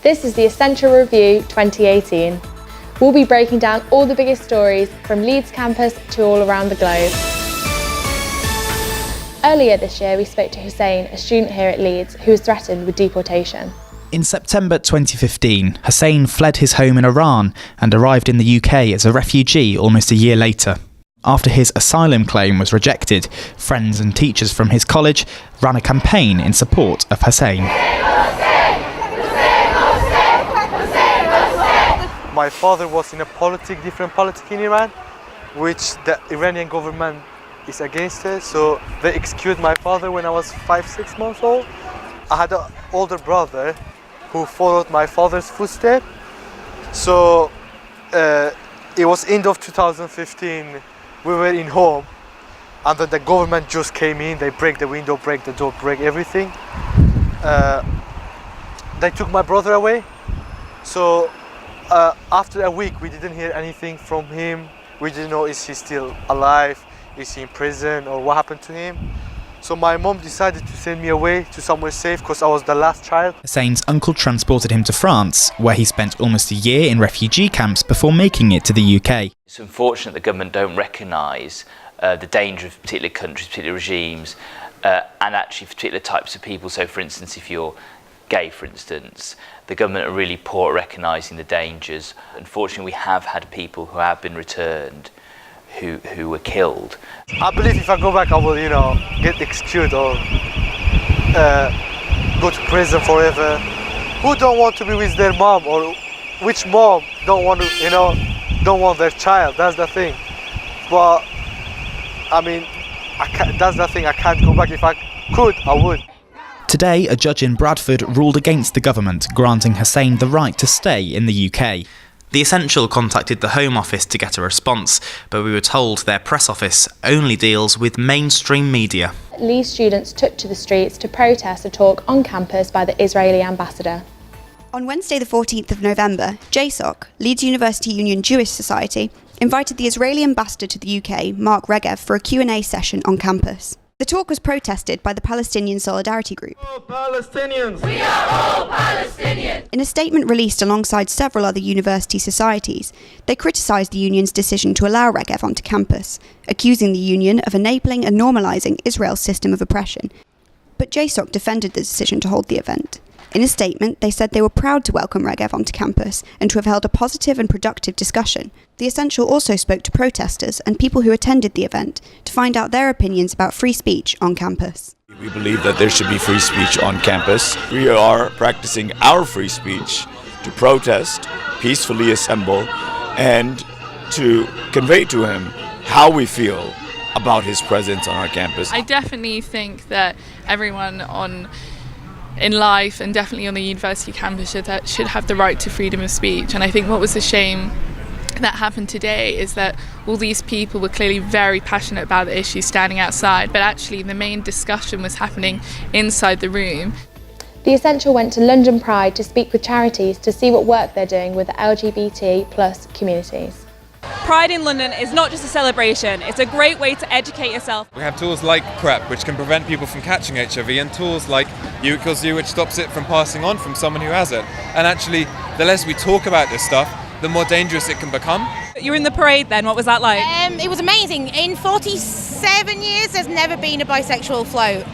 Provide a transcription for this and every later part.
This is the Essential Review 2018. We'll be breaking down all the biggest stories from Leeds campus to all around the globe. Earlier this year, we spoke to Hussein, a student here at Leeds, who was threatened with deportation. In September 2015, Hussein fled his home in Iran and arrived in the UK as a refugee almost a year later. After his asylum claim was rejected, friends and teachers from his college ran a campaign in support of Hussein. My father was in a different politics in Iran, which the Iranian government is against it. So they executed my father when I was 5-6 months old. I had an older brother who followed my father's footsteps. So it was end of 2015. We were in home, and then the government just came in. They break the window, break the door, break everything. They took my brother away. So after a week, we didn't hear anything from him. We didn't know, is he still alive? Is he in prison, or what happened to him? So my mom decided to send me away to somewhere safe because I was the last child. Hussein's uncle transported him to France, where he spent almost a year in refugee camps before making it to the UK. It's unfortunate the government don't recognise the danger of particular countries, particular regimes, and actually for particular types of people. So for instance, if you're gay, for instance, the government are really poor at recognising the dangers. Unfortunately, we have had people who have been returned who were killed. I believe if I go back, I will, get executed or go to prison forever. Who don't want to be with their mom, or which mom don't want to, don't want their child? That's the thing. But I mean, that's the thing. I can't go back. If I could, I would. Today, a judge in Bradford ruled against the government, granting Hussein the right to stay in the UK. The Essential contacted the Home Office to get a response, but we were told their press office only deals with mainstream media. Leeds students took to the streets to protest a talk on campus by the Israeli ambassador. On Wednesday the 14th of November, JSOC, Leeds University Union Jewish Society, invited the Israeli ambassador to the UK, Mark Regev, for a Q&A session on campus. The talk was protested by the Palestinian Solidarity Group. All Palestinians! We are all Palestinians! In a statement released alongside several other university societies, they criticised the union's decision to allow Regev onto campus, accusing the union of enabling and normalising Israel's system of oppression. But JSOC defended the decision to hold the event. In a statement, they said they were proud to welcome Regev onto campus and to have held a positive and productive discussion. The Essential also spoke to protesters and people who attended the event to find out their opinions about free speech on campus. We believe that there should be free speech on campus. We are practicing our free speech to protest, peacefully assemble, and to convey to him how we feel about his presence on our campus. I definitely think that everyone in life, and definitely on the university campus, should have the right to freedom of speech. And I think what was a shame that happened today is that all these people were clearly very passionate about the issue standing outside, but actually the main discussion was happening inside the room. The Essential went to London Pride to speak with charities to see what work they're doing with the LGBT+ communities. Pride in London is not just a celebration, it's a great way to educate yourself. We have tools like PrEP, which can prevent people from catching HIV, and tools like U=U, which stops it from passing on from someone who has it. And actually, the less we talk about this stuff, the more dangerous it can become. You were in the parade then, what was that like? It was amazing. In 47 years, there's never been a bisexual float.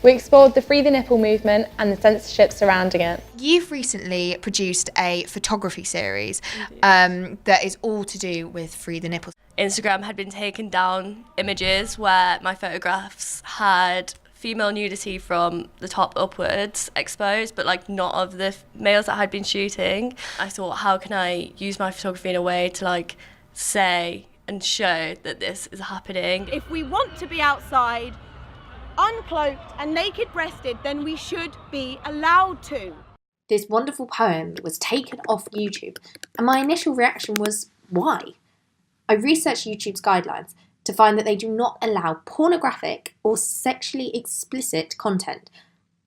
We explored the Free the Nipple movement and the censorship surrounding it. You've recently produced a photography series that is all to do with Free the Nipple. Instagram had been taking down images where my photographs had female nudity from the top upwards exposed, but not of the males that I'd been shooting. I thought, how can I use my photography in a way to say and show that this is happening? If we want to be outside, uncloaked and naked breasted, then we should be allowed to. This wonderful poem was taken off YouTube, and my initial reaction was, why? I researched YouTube's guidelines to find that they do not allow pornographic or sexually explicit content,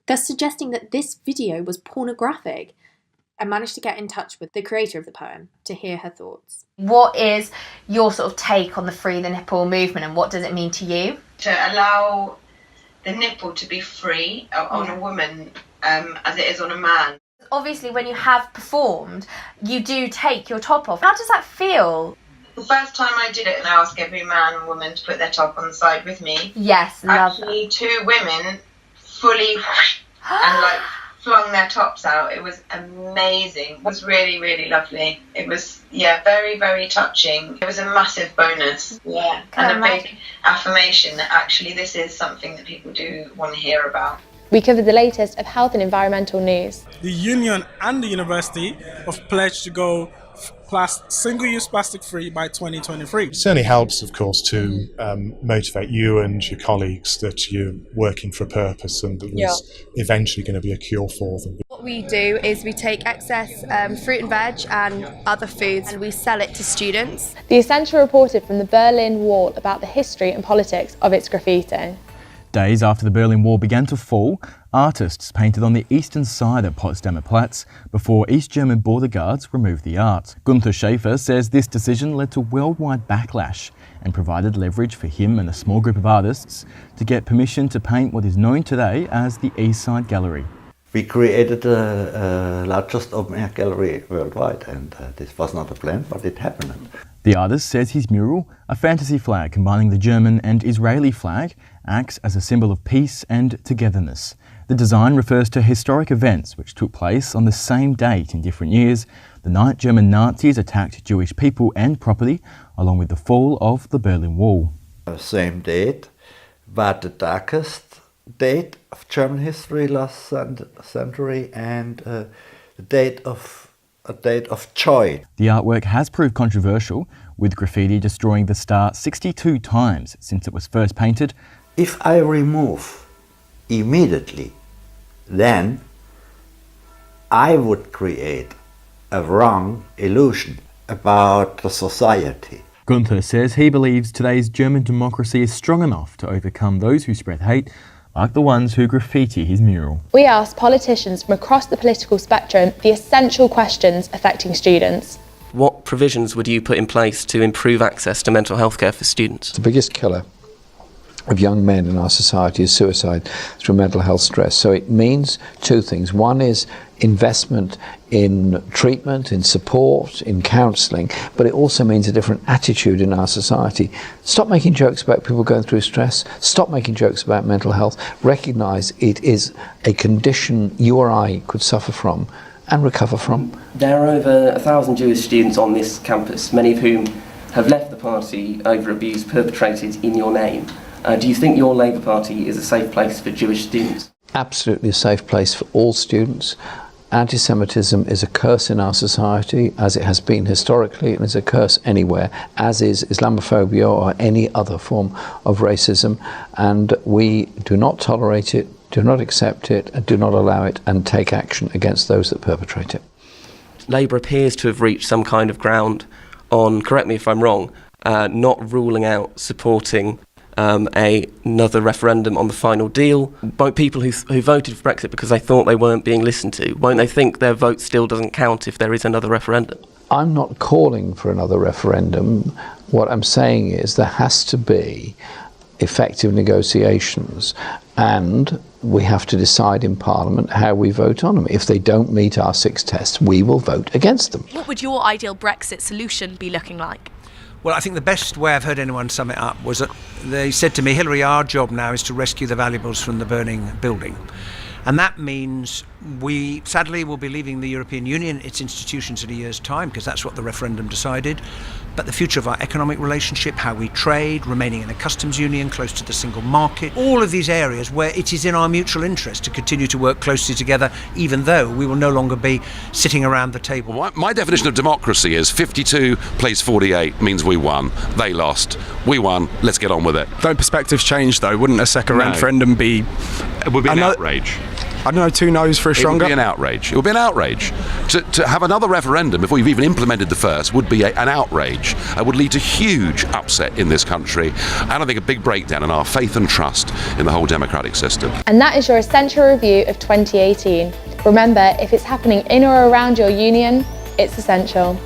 thus suggesting that this video was pornographic. I managed to get in touch with the creator of the poem to hear her thoughts. What is your sort of take on the Free the Nipple movement, and what does it mean to you? To allow the nipple to be free on a woman as it is on a man. Obviously, when you have performed, you do take your top off. How does that feel? The first time I did it and I asked every man and woman to put their top on the side with me. Yes, love actually, that. 2 women fully and like flung their tops out. It was amazing. It was really, really lovely. It was, very, very touching. It was a massive bonus. Yeah, and a big affirmation that actually this is something that people do want to hear about. We covered the latest of health and environmental news. The union and the university have pledged to go single-use plastic-free by 2023. It certainly helps, of course, to motivate you and your colleagues that you're working for a purpose and that there's eventually going to be a cure for them. What we do is we take excess fruit and veg and other foods and we sell it to students. The Essential reported from the Berlin Wall about the history and politics of its graffiti. Days after the Berlin Wall began to fall, artists painted on the eastern side of Potsdamer Platz before East German border guards removed the art. Gunther Schäfer says this decision led to worldwide backlash and provided leverage for him and a small group of artists to get permission to paint what is known today as the East Side Gallery. We created the largest open-air gallery worldwide, and this was not a plan, but it happened. The artist says his mural, a fantasy flag combining the German and Israeli flag, acts as a symbol of peace and togetherness. The design refers to historic events which took place on the same date in different years, the night German Nazis attacked Jewish people and property, along with the fall of the Berlin Wall. Same date, but the darkest date of German history last century, and a date of joy. The artwork has proved controversial, with graffiti destroying the star 62 times since it was first painted. If I remove immediately, then I would create a wrong illusion about the society. Gunther says he believes today's German democracy is strong enough to overcome those who spread hate, like the ones who graffiti his mural. We asked politicians from across the political spectrum the essential questions affecting students. What provisions would you put in place to improve access to mental health care for students? The biggest killer of young men in our society is suicide through mental health stress. So it means 2 things. One is investment in treatment, in support, in counselling, but it also means a different attitude in our society. Stop making jokes about people going through stress, stop making jokes about mental health, recognise it is a condition you or I could suffer from and recover from. There are over 1,000 Jewish students on this campus, many of whom have left the party over abuse perpetrated in your name. Do you think your Labour Party is a safe place for Jewish students? Absolutely a safe place for all students. Anti-Semitism is a curse in our society, as it has been historically, and is a curse anywhere, as is Islamophobia or any other form of racism, and we do not tolerate it, do not accept it, and do not allow it, and take action against those that perpetrate it. Labour appears to have reached some kind of ground on, correct me if I'm wrong, not ruling out supporting another referendum on the final deal. By people who voted for Brexit because they thought they weren't being listened to, won't they think their vote still doesn't count if there is another referendum? I'm not calling for another referendum. What I'm saying is there has to be effective negotiations, and we have to decide in Parliament how we vote on them. If they don't meet our 6 tests, we will vote against them. What would your ideal Brexit solution be looking like? Well, I think the best way I've heard anyone sum it up was that they said to me, Hillary, our job now is to rescue the valuables from the burning building. And that means we, sadly, will be leaving the European Union, its institutions, in a year's time, because that's what the referendum decided. But the future of our economic relationship, how we trade, remaining in a customs union, close to the single market, all of these areas where it is in our mutual interest to continue to work closely together, even though we will no longer be sitting around the table. My definition of democracy is 52 plays 48 means we won. They lost. We won. Let's get on with it. Don't perspectives change, though? Wouldn't a second referendum be... It would be an outrage. I don't know, 2 no's for a stronger? It would be an outrage. It would be an outrage. To have another referendum before you've even implemented the first would be an outrage. It would lead to huge upset in this country, and I think a big breakdown in our faith and trust in the whole democratic system. And that is your Essential Review of 2018. Remember, if it's happening in or around your union, it's essential.